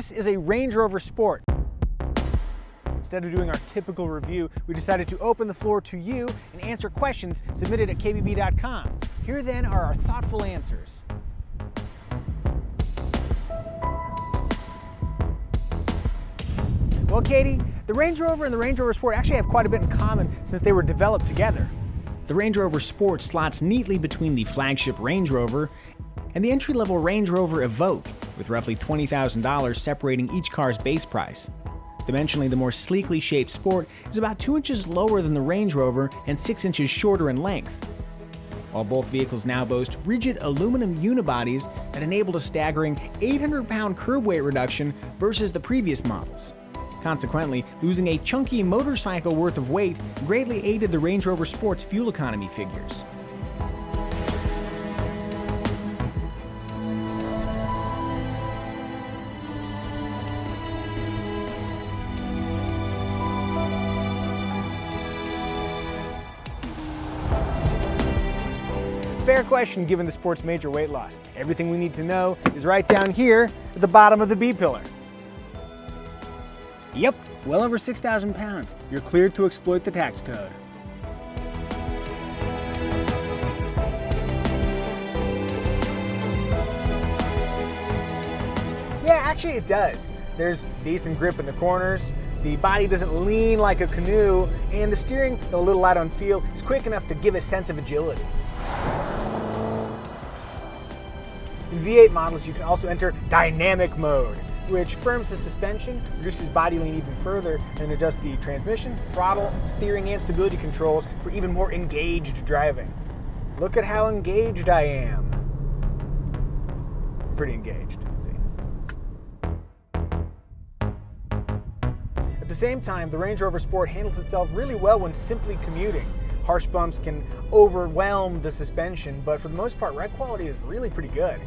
This is a Range Rover Sport. Instead of doing our typical review, we decided to open the floor to you and answer questions submitted at KBB.com. Here then are our thoughtful answers. Well, Katie, the Range Rover and the Range Rover Sport actually have quite a bit in common since they were developed together. The Range Rover Sport slots neatly between the flagship Range Rover and the entry-level Range Rover Evoque, with roughly $20,000 separating each car's base price. Dimensionally, the more sleekly shaped Sport is about 2 inches lower than the Range Rover and 6 inches shorter in length. While both vehicles now boast rigid aluminum unibodies that enabled a staggering 800-pound curb weight reduction versus the previous models. Consequently, losing a chunky motorcycle worth of weight greatly aided the Range Rover Sport's fuel economy figures. Fair question given the Sport's major weight loss. Everything we need to know is right down here at the bottom of the B pillar. Yep, well over 6,000 pounds. You're cleared to exploit the tax code. Yeah, actually it does. There's decent grip in the corners, the body doesn't lean like a canoe, and the steering, though a little light on feel, is quick enough to give a sense of agility. In V8 models, you can also enter dynamic mode, which firms the suspension, reduces body lean even further, and adjusts the transmission, throttle, steering, and stability controls for even more engaged driving. Look at how engaged I am. I'm pretty engaged. Let's see. At the same time, the Range Rover Sport handles itself really well when simply commuting. Harsh bumps can overwhelm the suspension, but for the most part, ride quality is really pretty good.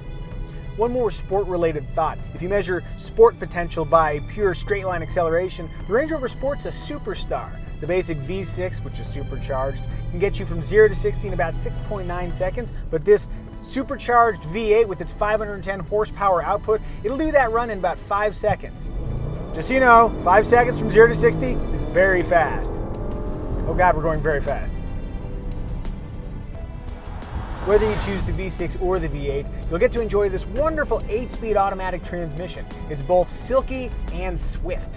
One more sport-related thought. If you measure sport potential by pure straight-line acceleration, the Range Rover Sport's a superstar. The basic V6, which is supercharged, can get you from 0 to 60 in about 6.9 seconds, but this supercharged V8 with its 510 horsepower output, it'll do that run in about 5 seconds. Just so you know, 5 seconds from 0 to 60 is very fast. Oh God, we're going very fast. Whether you choose the V6 or the V8, you'll get to enjoy this wonderful 8-speed automatic transmission. It's both silky and swift.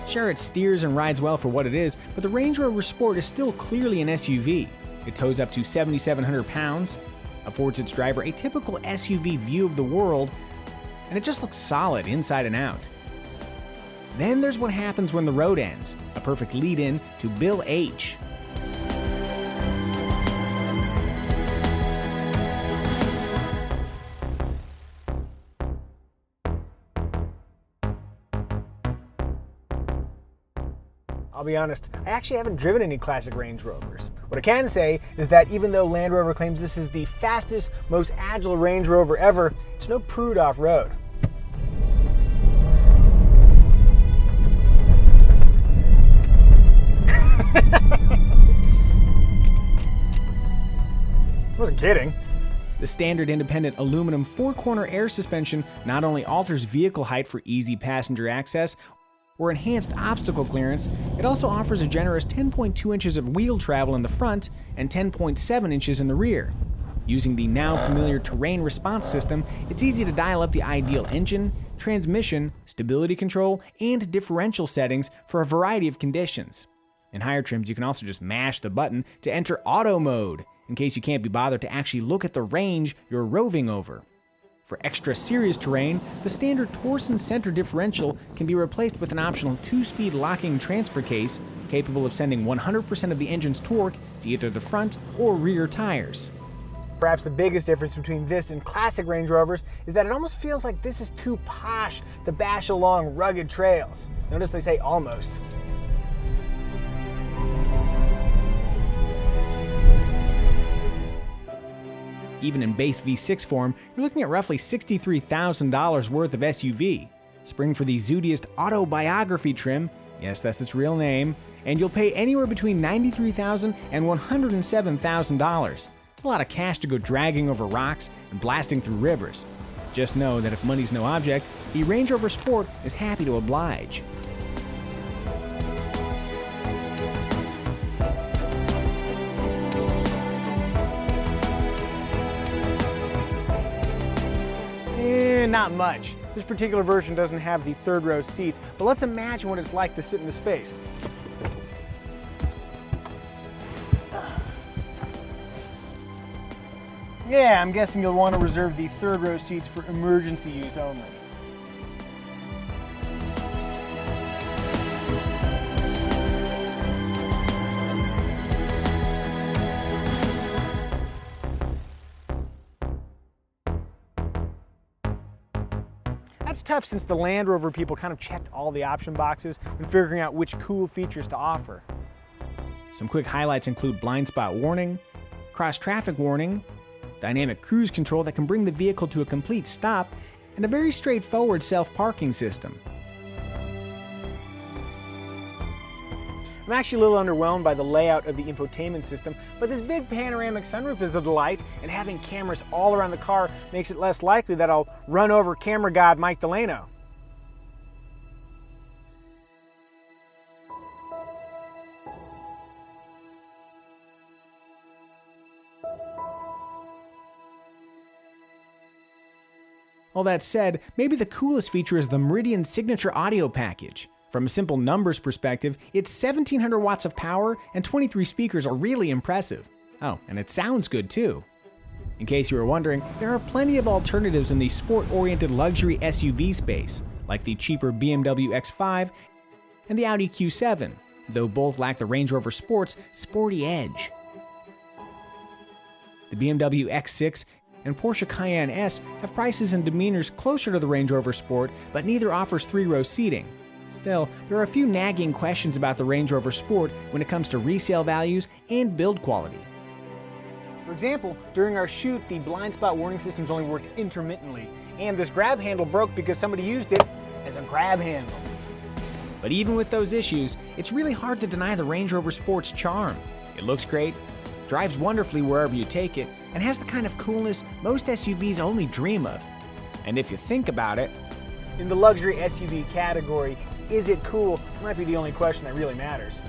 Sure, it steers and rides well for what it is, but the Range Rover Sport is still clearly an SUV. It tows up to 7,700 pounds, affords its driver a typical SUV view of the world, and it just looks solid inside and out. Then there's what happens when the road ends, a perfect lead-in to Bill H. I'll be honest, I actually haven't driven any classic Range Rovers. What I can say is that even though Land Rover claims this is the fastest, most agile Range Rover ever, it's no prude off-road. I wasn't kidding. The standard independent aluminum 4-corner air suspension not only alters vehicle height for easy passenger access or enhanced obstacle clearance, it also offers a generous 10.2 inches of wheel travel in the front and 10.7 inches in the rear. Using the now familiar terrain response system, it's easy to dial up the ideal engine, transmission, stability control, and differential settings for a variety of conditions. In higher trims, you can also just mash the button to enter auto mode, in case you can't be bothered to actually look at the range you're roving over. For extra serious terrain, the standard torsion center differential can be replaced with an optional 2-speed locking transfer case capable of sending 100% of the engine's torque to either the front or rear tires. Perhaps the biggest difference between this and classic Range Rovers is that it almost feels like this is too posh to bash along rugged trails. Notice they say almost. Even in base V6 form, you're looking at roughly $63,000 worth of SUV. Spring for the zootiest autobiography trim, yes, that's its real name, and you'll pay anywhere between $93,000 and $107,000. It's a lot of cash to go dragging over rocks and blasting through rivers. Just know that if money's no object, the Range Rover Sport is happy to oblige. Not much. This particular version doesn't have the third row seats, but let's imagine what it's like to sit in the space. Yeah, I'm guessing you'll want to reserve the third row seats for emergency use only. That's tough since the Land Rover people kind of checked all the option boxes when figuring out which cool features to offer. Some quick highlights include blind spot warning, cross-traffic warning, dynamic cruise control that can bring the vehicle to a complete stop, and a very straightforward self-parking system. I'm actually a little underwhelmed by the layout of the infotainment system, but this big panoramic sunroof is the delight, and having cameras all around the car makes it less likely that I'll run over camera god Mike Delano. All that said, maybe the coolest feature is the Meridian Signature Audio Package. From a simple numbers perspective, its 1700 watts of power and 23 speakers are really impressive. Oh, and it sounds good too. In case you were wondering, there are plenty of alternatives in the sport-oriented luxury SUV space, like the cheaper BMW X5 and the Audi Q7, though both lack the Range Rover Sport's sporty edge. The BMW X6 and Porsche Cayenne S have prices and demeanors closer to the Range Rover Sport, but neither offers three-row seating. Still, there are a few nagging questions about the Range Rover Sport when it comes to resale values and build quality. For example, during our shoot, the blind spot warning systems only worked intermittently, and this grab handle broke because somebody used it as a grab handle. But even with those issues, it's really hard to deny the Range Rover Sport's charm. It looks great, drives wonderfully wherever you take it, and has the kind of coolness most SUVs only dream of. And if you think about it, in the luxury SUV category, is it cool? Might be the only question that really matters.